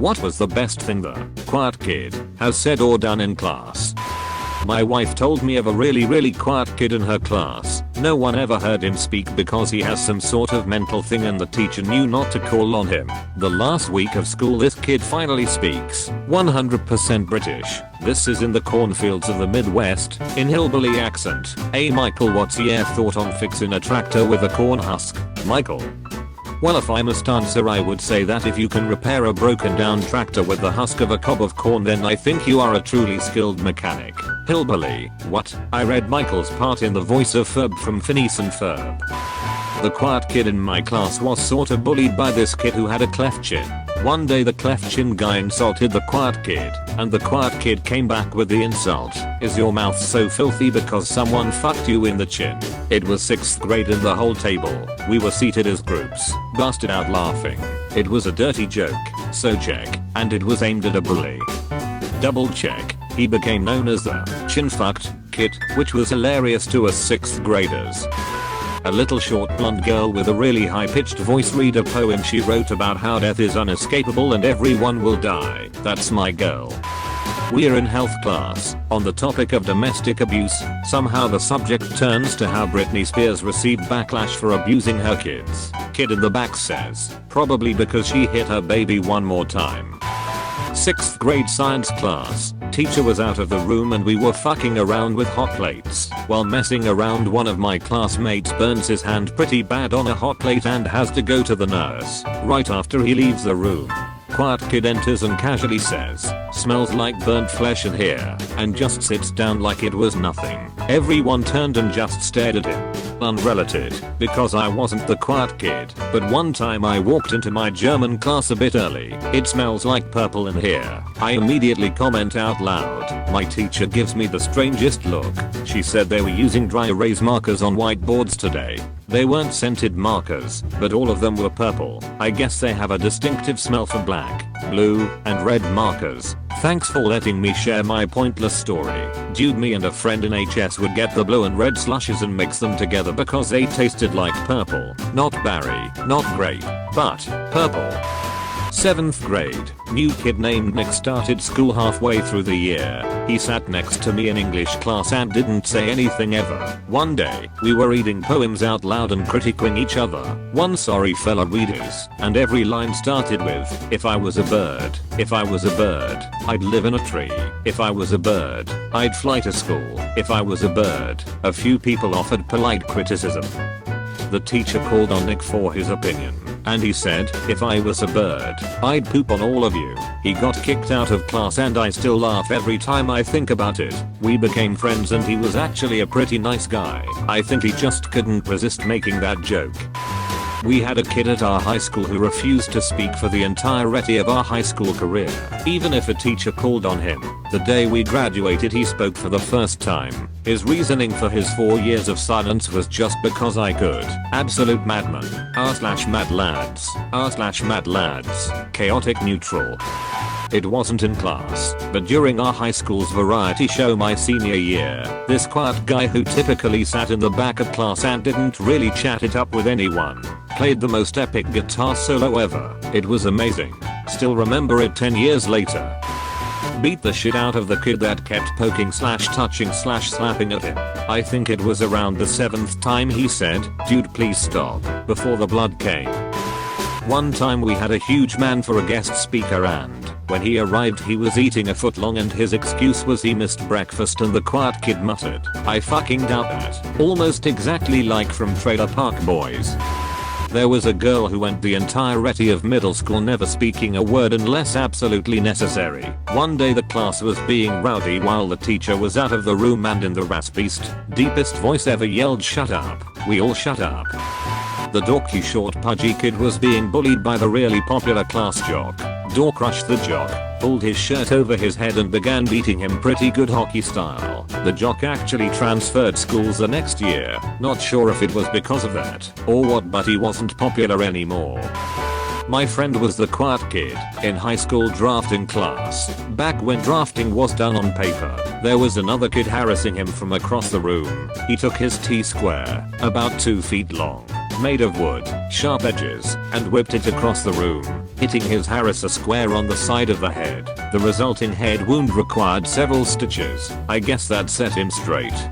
What was the best thing the quiet kid has said or done in class? My wife told me of a really quiet kid in her class. No one ever heard him speak because he has some sort of mental thing and the teacher knew not to call on him. The last week of school this kid finally speaks. 100% British. This is in the cornfields of the Midwest, in hillbilly accent. Hey Michael, what's your thought on fixing a tractor with a corn husk? Michael. Well, if I must answer, I would say that if you can repair a broken down tractor with the husk of a cob of corn, then I think you are a truly skilled mechanic. Hillbilly, what? I read Michael's part in the voice of Ferb from Phineas and Ferb. The quiet kid in my class was sort of bullied by this kid who had a cleft chin. One day the cleft chin guy insulted the quiet kid, and the quiet kid came back with the insult. Is your mouth so filthy because someone fucked you in the chin? It was 6th grade and the whole table, we were seated as groups, busted out laughing. It was a dirty joke, so check, and it was aimed at a bully. Double check, he became known as the chin fucked kid, which was hilarious to us 6th graders. A little short blonde girl with a really high-pitched voice read a poem she wrote about how death is unescapable and everyone will die. That's my girl. We're in health class. On the topic of domestic abuse, somehow the subject turns to how Britney Spears received backlash for abusing her kids. Kid in the back says, probably because she hit her baby one more time. 6th grade science class. Teacher was out of the room and we were fucking around with hot plates. While messing around, one of my classmates burns his hand pretty bad on a hot plate and has to go to the nurse. Right after he leaves the room, quiet kid enters and casually says, smells like burnt flesh in here, and just sits down like it was nothing. Everyone turned and just stared at him. Unrelated, because I wasn't the quiet kid, but one time I walked into my German class a bit early. It smells like purple in here. I immediately comment out loud. My teacher gives me the strangest look. She said they were using dry erase markers on whiteboards today. They weren't scented markers, but all of them were purple. I guess they have a distinctive smell for black, blue, and red markers. Thanks for letting me share my pointless story. Dude, me and a friend in HS would get the blue and red slushes and mix them together because they tasted like purple. Not berry, not grape, but purple. 7th grade, new kid named Nick started school halfway through the year. He sat next to me in English class and didn't say anything ever. One day, we were reading poems out loud and critiquing each other. One sorry fella readers, and every line started with, if I was a bird, if I was a bird, I'd live in a tree. If I was a bird, I'd fly to school. If I was a bird. A few people offered polite criticism. The teacher called on Nick for his opinion, and he said, if I was a bird, I'd poop on all of you. He got kicked out of class and I still laugh every time I think about it. We became friends and he was actually a pretty nice guy. I think he just couldn't resist making that joke. We had a kid at our high school who refused to speak for the entirety of our high school career, even if a teacher called on him. The day we graduated he spoke for the first time. His reasoning for his 4 years of silence was just because I could. Absolute madman. /mad lads. /mad lads. Chaotic neutral. It wasn't in class, but during our high school's variety show my senior year, this quiet guy who typically sat in the back of class and didn't really chat it up with anyone, played the most epic guitar solo ever. It was amazing. Still remember it 10 years later. Beat the shit out of the kid that kept poking / touching / slapping at him. I think it was around the 7th time he said, dude please stop, before the blood came. One time we had a huge man for a guest speaker and when he arrived he was eating a footlong and his excuse was he missed breakfast and the quiet kid muttered, I fucking doubt that. Almost exactly like from Trailer Park Boys. There was a girl who went the entirety of middle school never speaking a word unless absolutely necessary. One day the class was being rowdy while the teacher was out of the room and in the raspiest, deepest voice ever yelled shut up. We all shut up. The dorky short pudgy kid was being bullied by the really popular class jock. Dork crushed the jock, pulled his shirt over his head and began beating him pretty good hockey style. The jock actually transferred schools the next year. Not sure if it was because of that or what, but he wasn't popular anymore. My friend was the quiet kid in high school drafting class. Back when drafting was done on paper, there was another kid harassing him from across the room. He took his T-square, about 2 feet long, made of wood, sharp edges, and whipped it across the room, hitting his harasser square on the side of the head. The resulting head wound required several stitches. I guess that set him straight.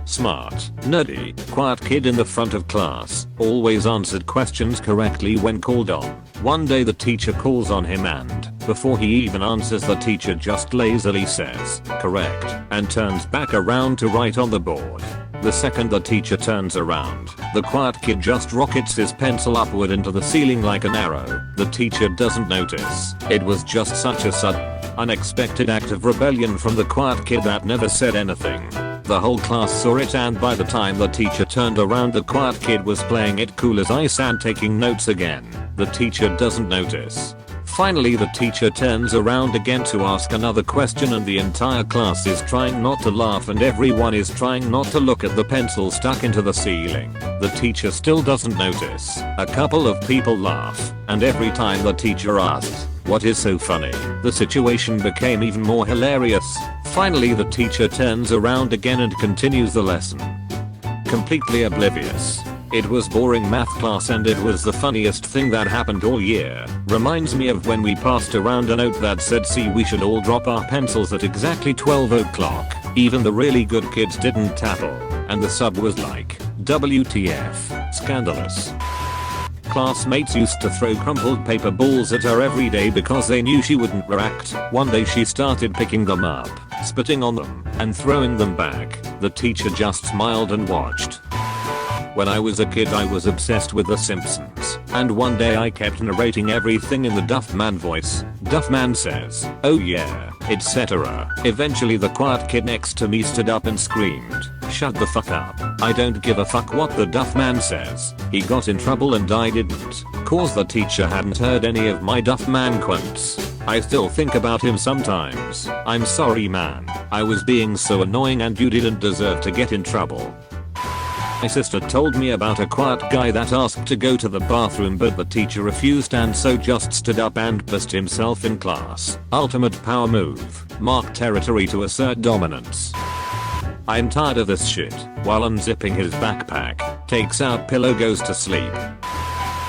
Smart, nerdy, quiet kid in the front of class, always answered questions correctly when called on. One day the teacher calls on him and, before he even answers, the teacher just lazily says, "Correct," and turns back around to write on the board. The second the teacher turns around, the quiet kid just rockets his pencil upward into the ceiling like an arrow. The teacher doesn't notice. It was just such a sudden, unexpected act of rebellion from the quiet kid that never said anything. The whole class saw it, and by the time the teacher turned around, the quiet kid was playing it cool as ice and taking notes again. The teacher doesn't notice. Finally the teacher turns around again to ask another question, and the entire class is trying not to laugh and everyone is trying not to look at the pencil stuck into the ceiling. The teacher still doesn't notice. A couple of people laugh, and every time the teacher asks, "What is so funny?" the situation became even more hilarious. Finally the teacher turns around again and continues the lesson. Completely oblivious. It was boring math class and it was the funniest thing that happened all year. Reminds me of when we passed around a note that said, "See, we should all drop our pencils at exactly 12 o'clock. Even the really good kids didn't tattle." And the sub was like, "WTF, scandalous." Classmates used to throw crumpled paper balls at her every day because they knew she wouldn't react. One day she started picking them up, spitting on them, and throwing them back. The teacher just smiled and watched. When I was a kid I was obsessed with The Simpsons, and one day I kept narrating everything in the Duffman voice. Duffman says, "Oh yeah, etc." Eventually the quiet kid next to me stood up and screamed, "Shut the fuck up. I don't give a fuck what the Duffman says." He got in trouble and I didn't, cause the teacher hadn't heard any of my Duffman quotes. I still think about him sometimes. I'm sorry man, I was being so annoying and you didn't deserve to get in trouble. My sister told me about a quiet guy that asked to go to the bathroom but the teacher refused and so just stood up and pissed himself in class. Ultimate power move. Mark territory to assert dominance. I'm tired of this shit. While unzipping his backpack, takes out pillow, goes to sleep.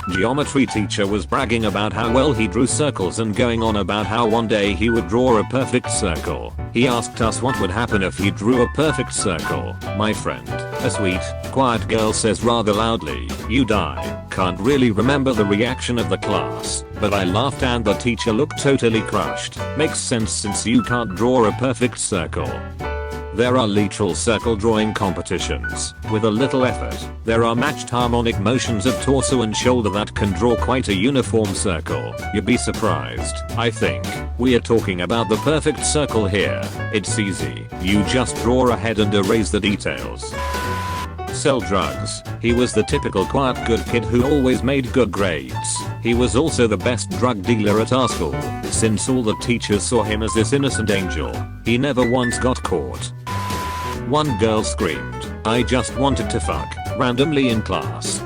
Geometry teacher was bragging about how well he drew circles and going on about how one day he would draw a perfect circle. He asked us what would happen if he drew a perfect circle. My friend, a sweet, quiet girl, says rather loudly, "You die." Can't really remember the reaction of the class, but I laughed and the teacher looked totally crushed. Makes sense since you can't draw a perfect circle. There are literal circle drawing competitions. With a little effort, there are matched harmonic motions of torso and shoulder that can draw quite a uniform circle. You'd be surprised. I think we are talking about the perfect circle here. It's easy. You just draw a head and erase the details. Sell drugs. He was the typical quiet good kid who always made good grades. He was also the best drug dealer at our school, since all the teachers saw him as this innocent angel. He never once got caught. One girl screamed, "I just wanted to fuck," randomly in class.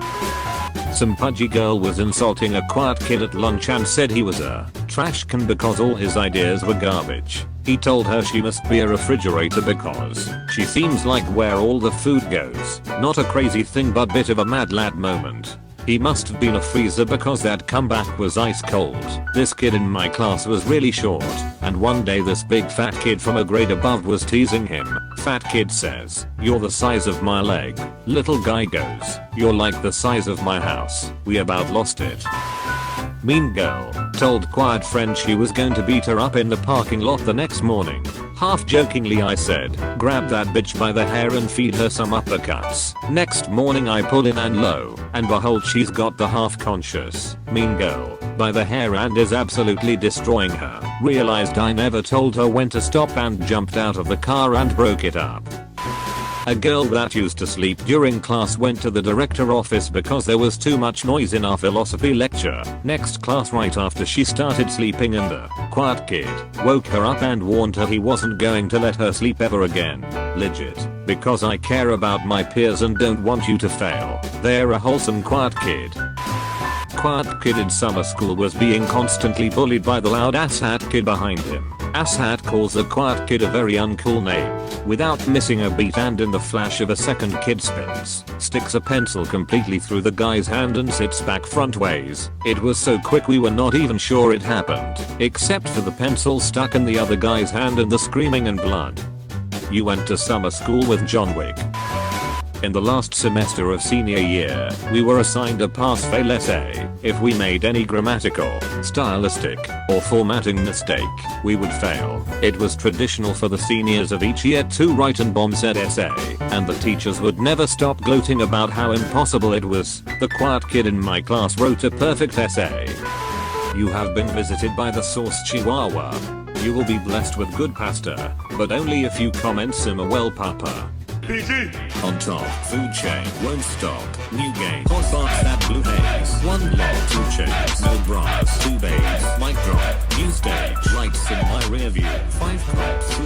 Some pudgy girl was insulting a quiet kid at lunch and said he was a trash can because all his ideas were garbage. He told her she must be a refrigerator because she seems like where all the food goes. Not a crazy thing but bit of a mad lad moment. He must have been a freezer because that comeback was ice cold. This kid in my class was really short, and one day this big fat kid from a grade above was teasing him. Fat kid says, "You're the size of my leg." Little guy goes, "You're like the size of my house." We about lost it. Mean girl told quiet friend she was going to beat her up in the parking lot the next morning. Half jokingly I said, "Grab that bitch by the hair and feed her some uppercuts." Next morning I pull in and lo and behold she's got the half conscious mean girl by the hair and is absolutely destroying her. Realized I never told her when to stop and jumped out of the car and broke it up. A girl that used to sleep during class went to the director office because there was too much noise in our philosophy lecture. Next class right after she started sleeping and the quiet kid woke her up and warned her he wasn't going to let her sleep ever again. Legit. Because I care about my peers and don't want you to fail. They're a wholesome quiet kid. Quiet kid in summer school was being constantly bullied by the loud ass hat kid behind him. Asshat calls a quiet kid a very uncool name. Without missing a beat and in the flash of a second, kid spins, sticks a pencil completely through the guy's hand and sits back front ways. It was so quick we were not even sure it happened, except for the pencil stuck in the other guy's hand and the screaming and blood. You went to summer school with John Wick. In the last semester of senior year, we were assigned a pass-fail essay. If we made any grammatical, stylistic, or formatting mistake, we would fail. It was traditional for the seniors of each year to write and bomb said essay, and the teachers would never stop gloating about how impossible it was. The quiet kid in my class wrote a perfect essay. You have been visited by the sauce chihuahua. You will be blessed with good pasta, but only if you comment simmer well papa. PG. On top, food chain, won't stop, new game, hot box that blue haze, one block, 2 chains, no bras, 2 babes, mic drop, new stage, lights in my rear view, 5 cops,